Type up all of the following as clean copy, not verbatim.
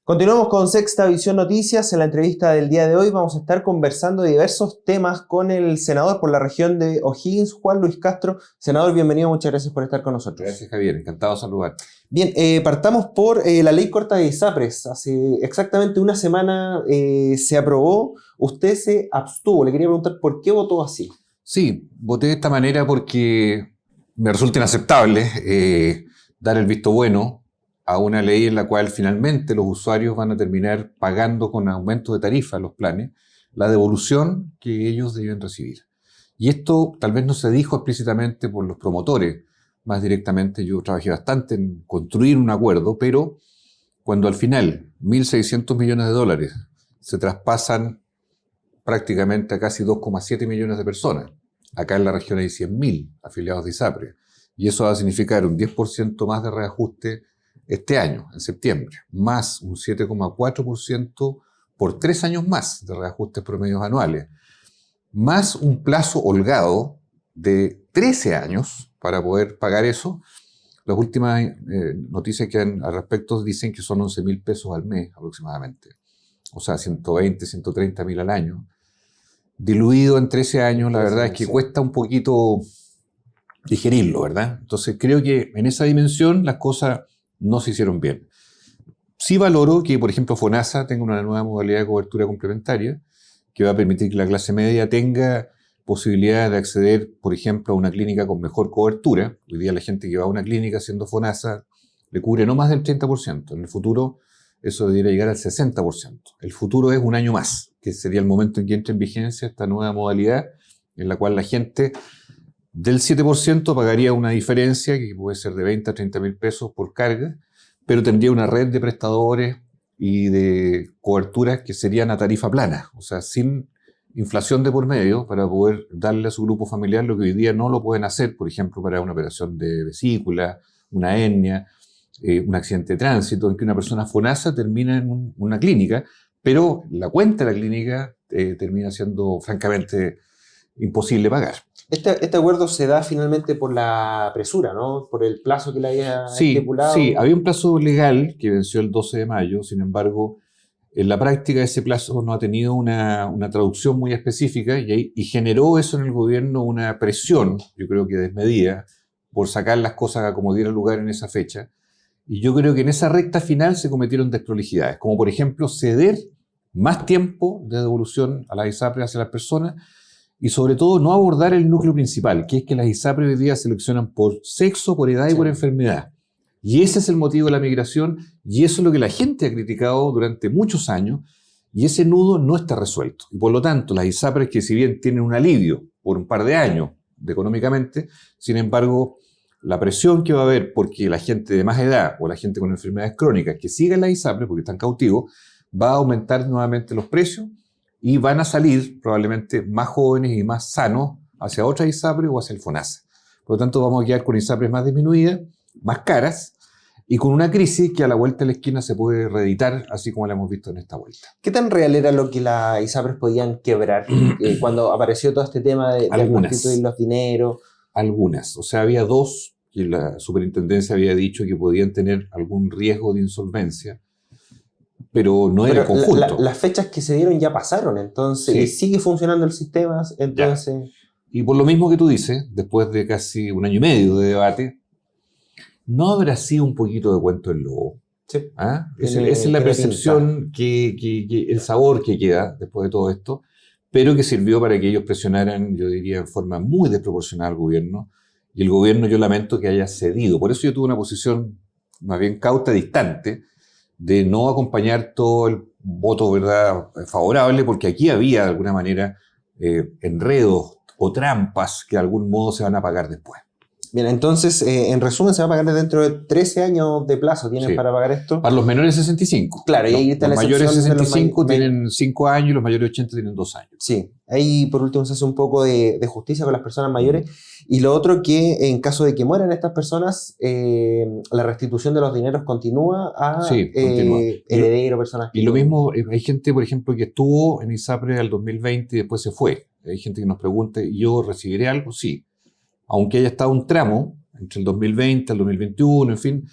Continuamos con Sexta Visión Noticias. En la entrevista del día de hoy vamos a estar conversando de diversos temas con el senador por la región de O'Higgins, Juan Luis Castro. Senador, bienvenido, muchas gracias por estar con nosotros. Gracias, Javier, encantado de saludar. Bien, partamos por la ley corta de ISAPRES. Hace exactamente una semana se aprobó, usted se abstuvo. Le quería preguntar por qué votó así. Sí, voté de esta manera porque me resulta inaceptable dar el visto bueno a una ley en la cual finalmente los usuarios van a terminar pagando con aumento de tarifa los planes la devolución que ellos deben recibir. Y esto tal vez no se dijo explícitamente por los promotores, más directamente yo trabajé bastante en construir un acuerdo, pero cuando al final 1.600 millones de dólares se traspasan prácticamente a casi 2,7 millones de personas, acá en la región hay 100.000 afiliados de ISAPRES, y eso va a significar un 10% más de reajuste este año, en septiembre, más un 7,4% por 3 años más de reajustes promedios anuales, más un plazo holgado de 13 años para poder pagar eso. Las últimas noticias que han al respecto dicen que son 11.000 pesos al mes aproximadamente, o sea, 120, 130 mil al año. Diluido en 13 años, la verdad es que cuesta un poquito digerirlo, ¿verdad? Entonces creo que en esa dimensión las cosas no se hicieron bien. Sí valoro que, por ejemplo, FONASA tenga una nueva modalidad de cobertura complementaria que va a permitir que la clase media tenga posibilidad de acceder, por ejemplo, a una clínica con mejor cobertura. Hoy día la gente que va a una clínica siendo FONASA le cubre no más del 30%. En el futuro eso debería llegar al 60%. El futuro es un año más, que sería el momento en que entre en vigencia esta nueva modalidad en la cual la gente del 7% pagaría una diferencia que puede ser de 20 a 30 mil pesos por carga, pero tendría una red de prestadores y de coberturas que serían a tarifa plana, o sea, sin inflación de por medio, para poder darle a su grupo familiar lo que hoy día no lo pueden hacer, por ejemplo, para una operación de vesícula, una hernia, un accidente de tránsito, en que una persona FONASA termina en una clínica, pero la cuenta de la clínica termina siendo francamente imposible pagar. Este acuerdo se da finalmente por la apresura, ¿no? Por el plazo que le había estipulado. Sí, había un plazo legal que venció el 12 de mayo, sin embargo, en la práctica ese plazo no ha tenido una traducción muy específica y generó eso en el gobierno una presión, yo creo que desmedida, por sacar las cosas a como diera lugar en esa fecha. Y yo creo que en esa recta final se cometieron desprolijidades, como por ejemplo ceder más tiempo de devolución a las ISAPRES hacia las personas, y sobre todo no abordar el núcleo principal, que es que las ISAPRES hoy día seleccionan por sexo, por edad y por enfermedad. Y ese es el motivo de la migración, y eso es lo que la gente ha criticado durante muchos años, y ese nudo no está resuelto. Y por lo tanto, las ISAPRES, que si bien tienen un alivio por un par de años económicamente, sin embargo, la presión que va a haber porque la gente de más edad o la gente con enfermedades crónicas que sigan las ISAPRES porque están cautivos, va a aumentar nuevamente los precios, y van a salir probablemente más jóvenes y más sanos hacia otra ISAPRES o hacia el FONASA. Por lo tanto, vamos a quedar con ISAPRES más disminuidas, más caras, y con una crisis que a la vuelta de la esquina se puede reeditar, así como la hemos visto en esta vuelta. ¿Qué tan real era lo que las ISAPRES podían quebrar cuando apareció todo este tema de constituir los dineros? Algunas. O sea, había dos que la superintendencia había dicho que podían tener algún riesgo de insolvencia, pero no era el conjunto. Las fechas que se dieron ya pasaron, entonces, y sigue funcionando el sistema, entonces... Y por lo mismo que tú dices, después de casi un año y medio de debate, ¿no habrá sido un poquito de cuento del lobo? Sí. ¿Ah? Esa es la percepción, el sabor que queda después de todo esto, pero que sirvió para que ellos presionaran, yo diría, en forma muy desproporcionada al gobierno, y el gobierno, yo lamento que haya cedido. Por eso yo tuve una posición más bien cauta, distante, de no acompañar todo el voto, ¿verdad?, favorable, porque aquí había de alguna manera enredos o trampas que de algún modo se van a pagar después. Bien, entonces, en resumen, se va a pagar dentro de 13 años de plazo. ¿Tienen para pagar esto? Para los menores de 65. Claro, y ahí está los mayores de 65 tienen 5 años y los mayores de 80 tienen 2 años. Sí, ahí por último se hace un poco de justicia con las personas mayores. Y lo otro que en caso de que mueran estas personas, la restitución de los dineros continúa a heredero, personas. Y lo mismo, hay gente, por ejemplo, que estuvo en ISAPRES al 2020 y después se fue. Hay gente que nos pregunta, ¿yo recibiré algo? Sí. Aunque haya estado un tramo entre el 2020 y el 2021, en fin,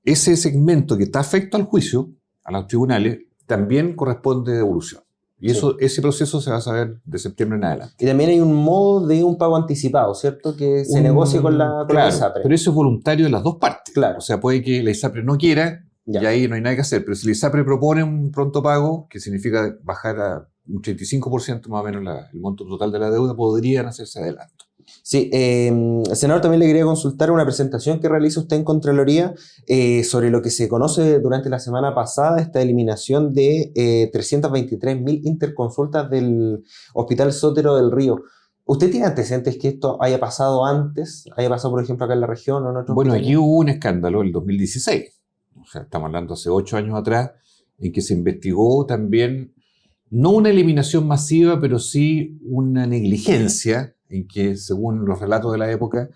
ese segmento que está afecto al juicio a los tribunales, también corresponde devolución. Y ese proceso se va a saber de septiembre en adelante. Y también hay un modo de un pago anticipado, ¿cierto? Que se negocie con la ISAPRE. Pero eso es voluntario de las dos partes. Claro. O sea, puede que la ISAPRE no quiera y ahí no hay nada que hacer. Pero si la ISAPRE propone un pronto pago, que significa bajar a un 35% más o menos el monto total de la deuda, podrían hacerse adelanto. Sí, senador, también le quería consultar una presentación que realiza usted en Contraloría sobre lo que se conoce durante la semana pasada, esta eliminación de 323.000 interconsultas del Hospital Sotero del Río. ¿Usted tiene antecedentes que esto haya pasado antes? ¿Haya pasado, por ejemplo, acá en la región o en otro Bueno, aquí hubo un escándalo en el 2016. O sea, estamos hablando hace 8 años atrás, en que se investigó también, no una eliminación masiva, pero sí una negligencia, en que, según los relatos de la época,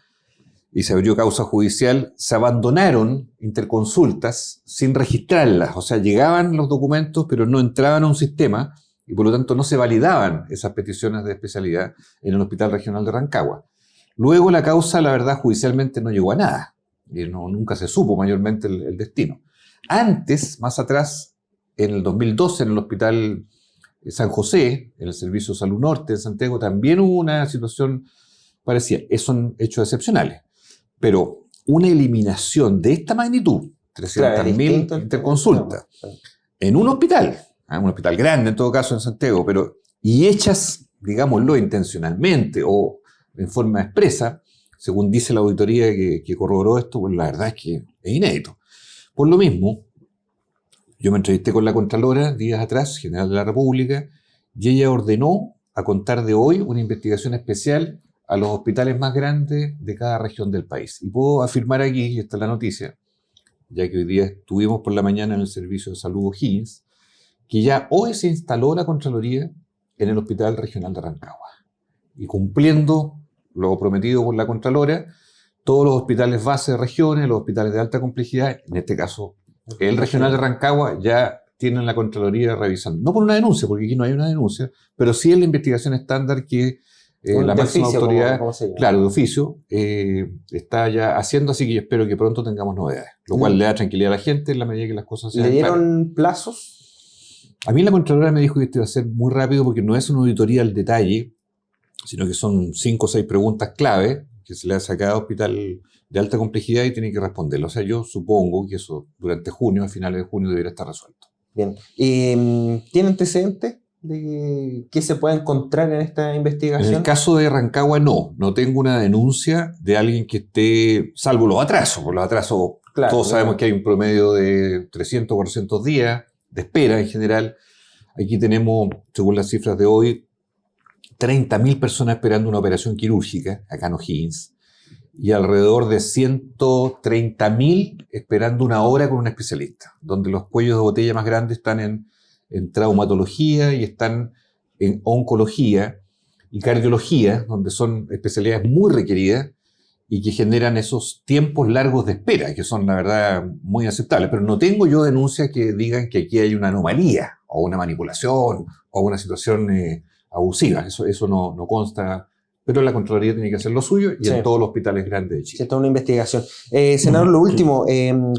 y se abrió causa judicial, se abandonaron interconsultas sin registrarlas. O sea, llegaban los documentos, pero no entraban a un sistema, y por lo tanto no se validaban esas peticiones de especialidad en el Hospital Regional de Rancagua. Luego la causa, la verdad, judicialmente no llegó a nada, y nunca se supo mayormente el destino. Antes, más atrás, en el 2012, en el Hospital San José, en el Servicio de Salud Norte de Santiago, también hubo una situación parecida. Esos son hechos excepcionales. Pero una eliminación de esta magnitud, 300.000 interconsultas, en un hospital grande en todo caso en Santiago, y hechas, digámoslo, intencionalmente o en forma expresa, según dice la auditoría que corroboró esto, pues la verdad es que es inédito. Por lo mismo, yo me entrevisté con la Contralora días atrás, General de la República, y ella ordenó, a contar de hoy, una investigación especial a los hospitales más grandes de cada región del país. Y puedo afirmar aquí, y esta es la noticia, ya que hoy día estuvimos por la mañana en el Servicio de Salud O'Higgins, que ya hoy se instaló la Contraloría en el Hospital Regional de Rancagua. Y cumpliendo lo prometido por la Contralora, todos los hospitales base de regiones, los hospitales de alta complejidad, en este caso el Regional de Rancagua, ya tienen la Contraloría revisando. No por una denuncia, porque aquí no hay una denuncia, pero sí en la investigación estándar que la máxima autoridad, claro, de oficio, está ya haciendo, así que yo espero que pronto tengamos novedades, lo cual le da tranquilidad a la gente en la medida que las cosas sean ¿Le dieron plazos? A mí la Contralora me dijo que esto iba a ser muy rápido porque no es una auditoría al detalle, sino que son 5 o 6 preguntas clave que se le hace a cada hospital de alta complejidad y tiene que responderlo. O sea, yo supongo que eso durante junio, a finales de junio, debería estar resuelto. Bien. ¿Tiene antecedentes de qué se puede encontrar en esta investigación? En el caso de Rancagua no tengo una denuncia de alguien que esté, salvo los atrasos. Por los atrasos, claro, todos sabemos que hay un promedio de 300 o 400 días de espera en general. Aquí tenemos, según las cifras de hoy, 30.000 personas esperando una operación quirúrgica, acá en O'Higgins, y alrededor de 130.000 esperando una hora con un especialista, donde los cuellos de botella más grandes están en traumatología y están en oncología y cardiología, donde son especialidades muy requeridas y que generan esos tiempos largos de espera, que son, la verdad, muy aceptables. Pero no tengo yo denuncias que digan que aquí hay una anomalía, o una manipulación, o una situación abusiva. Eso no consta, pero la Contraloría tiene que hacer lo suyo y en todos los hospitales grandes de Chile. Sí, toda una investigación. Senador, lo último,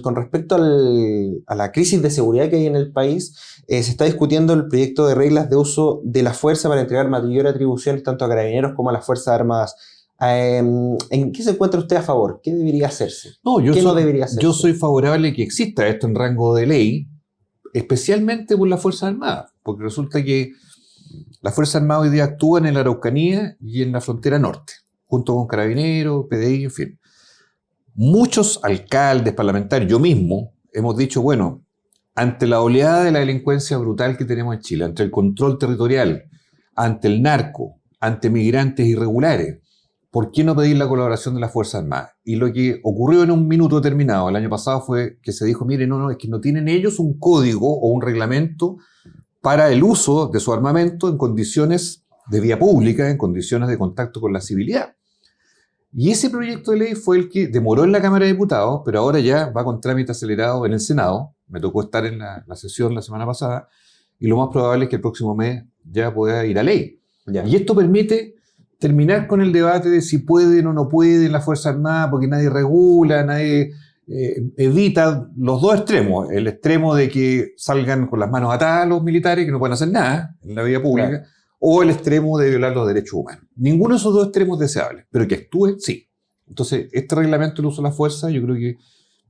con respecto a la crisis de seguridad que hay en el país, se está discutiendo el proyecto de reglas de uso de la fuerza para entregar mayores atribuciones tanto a carabineros como a las Fuerzas Armadas. ¿En qué se encuentra usted a favor? ¿Qué debería hacerse? ¿Qué no debería hacerse? Yo soy favorable a que exista esto en rango de ley, especialmente por las Fuerzas Armadas, porque resulta que las Fuerzas Armadas hoy día actúan en la Araucanía y en la frontera norte, junto con Carabineros, PDI, en fin. Muchos alcaldes, parlamentarios, yo mismo, hemos dicho, bueno, ante la oleada de la delincuencia brutal que tenemos en Chile, ante el control territorial, ante el narco, ante migrantes irregulares, ¿por qué no pedir la colaboración de las Fuerzas Armadas? Y lo que ocurrió en un minuto determinado el año pasado fue que se dijo, mire, no, es que no tienen ellos un código o un reglamento para el uso de su armamento en condiciones de vía pública, en condiciones de contacto con la civilidad. Y ese proyecto de ley fue el que demoró en la Cámara de Diputados, pero ahora ya va con trámite acelerado en el Senado. Me tocó estar en la sesión la semana pasada, y lo más probable es que el próximo mes ya pueda ir a ley. Ya. Y esto permite terminar con el debate de si pueden o no pueden las Fuerzas Armadas, porque nadie regula, nadie evita los dos extremos. El extremo de que salgan con las manos atadas los militares, que no pueden hacer nada en la vía pública, claro, o el extremo de violar los derechos humanos. Ninguno de esos dos extremos es deseable, pero que actúe, sí. Entonces, este reglamento del uso de la fuerza, yo creo que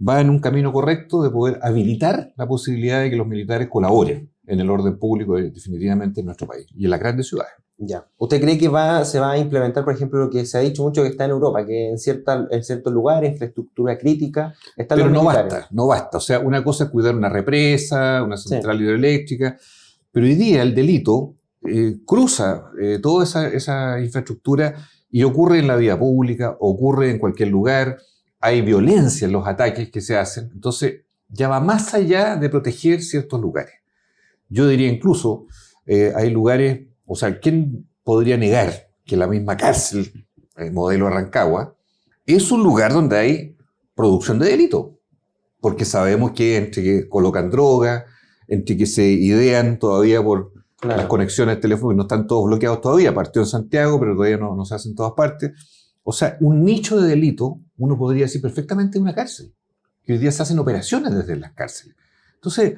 va en un camino correcto de poder habilitar la posibilidad de que los militares colaboren en el orden público definitivamente en nuestro país y en las grandes ciudades. Ya. ¿Usted cree que se va a implementar, por ejemplo, lo que se ha dicho mucho que está en Europa, que en ciertos lugares, infraestructura crítica, están pero los militares? No basta. O sea, una cosa es cuidar una represa, una central hidroeléctrica, pero hoy día el delito cruza toda esa infraestructura y ocurre en la vía pública, ocurre en cualquier lugar, hay violencia en los ataques que se hacen, entonces ya va más allá de proteger ciertos lugares. Yo diría incluso, hay lugares, o sea, ¿quién podría negar que la misma cárcel, modelo Rancagua, es un lugar donde hay producción de delito? Porque sabemos que entre que colocan droga, entre que se idean todavía por las conexiones telefónicas, no están todos bloqueados todavía, partió en Santiago, pero todavía no se hace en todas partes. O sea, un nicho de delito, uno podría decir perfectamente una cárcel, que hoy día se hacen operaciones desde las cárceles. Entonces,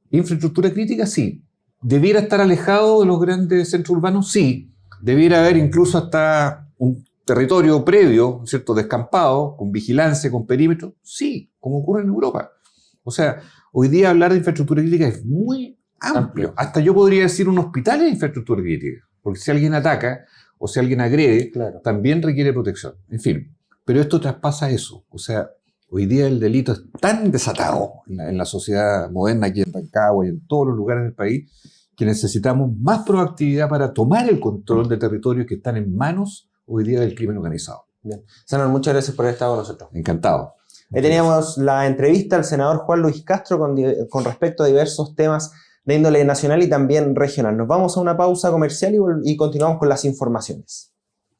infraestructura crítica, sí. ¿Debiera estar alejado de los grandes centros urbanos? Sí. ¿Debiera haber incluso hasta un territorio previo, ¿cierto?, descampado, con vigilancia, con perímetro? Sí, como ocurre en Europa. O sea, hoy día hablar de infraestructura crítica es muy amplio. Hasta yo podría decir un hospital es infraestructura crítica, porque si alguien ataca o si alguien agrede, también requiere protección. En fin, pero esto traspasa eso. O sea, hoy día el delito es tan desatado en la sociedad moderna, aquí en Rancagua y en todos los lugares del país, que necesitamos más proactividad para tomar el control de territorios que están en manos hoy día del crimen organizado. Bien. Senador, muchas gracias por haber estado con nosotros. Encantado. Ahí teníamos la entrevista al senador Juan Luis Castro con respecto a diversos temas de índole nacional y también regional. Nos vamos a una pausa comercial y continuamos con las informaciones.